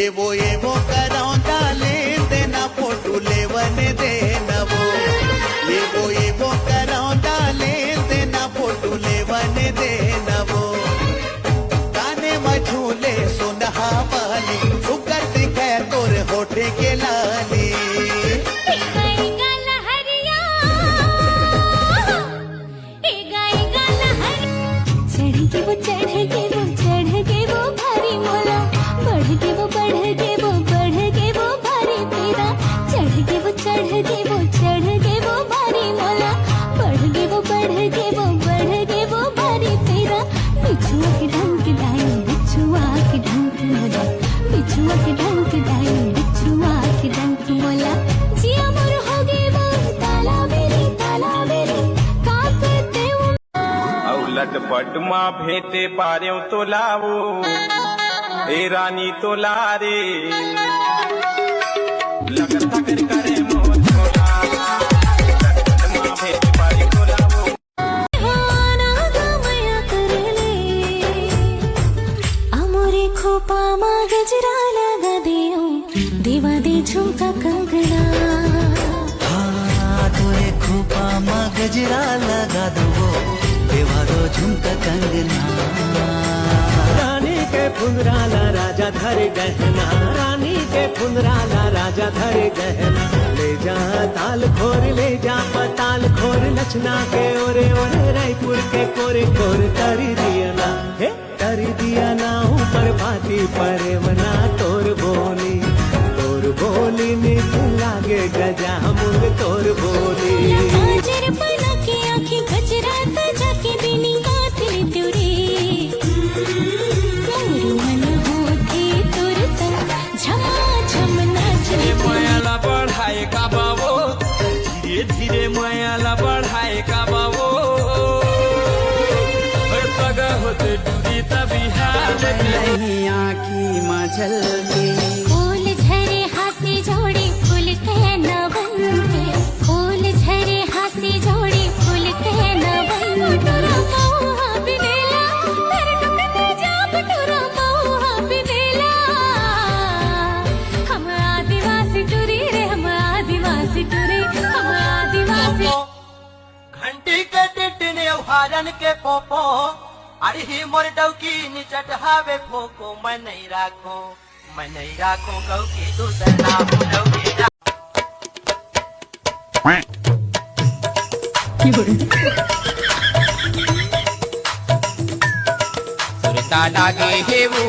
एवो करौंदा ले देना फोटो लेवने दे नवो एवो करौंदा ले देना फोटो लेवने दे नवो गाने मझूले सुनहा वाली सुकर दिखे तोर होठे के लाली लटपट माँ भेटे पारे तो लावो ए रानी तो लारे लगता कर करे मोर तोला लटपट माँ भेटे पारे तो लावो अमोरे खोपा माँ गजरा लगा दियो देवा दे झुमका कंगना हाँ तोरे खोपा माँ गजरा लगा दो देवा दो झुमका कंगना रानी के फुंदराला राजा धरे गहना रानी के फुंदराला राजा धरे गहना ले जा ताल खोर ले जा पताल खोर लचना के ओरे ओरे रायपुर के कोरे कोर तरी दिया ना हे तरी दिया ना ऊपर भाती परे मना तोर बोली निक लागे गजा मुंग तोर बोली बढ़ाए का बाबो धीरे धीरे मायाला बढ़ाए का बाबो सगा होते डूबी तभी हाल नहीं आँखी मझल के फूल झरे हाथी जोड़ी फूल कहना बनके फूल झरे हाथी जोड़ी फूल कहना बनके मौहा बिनेला तेरे टुकड़े जाप तोरा मौहा बिनेला हम आदिवासी टुरी रे हम आदिवासी टुरी हम आदिवासी घंटी के टिटने उहारन के पोपो अरे ही मोर डौकी निचट हावे फोको मैं नहीं राखो गौ की दूसर नाम डौकी सुरता लागे हे वो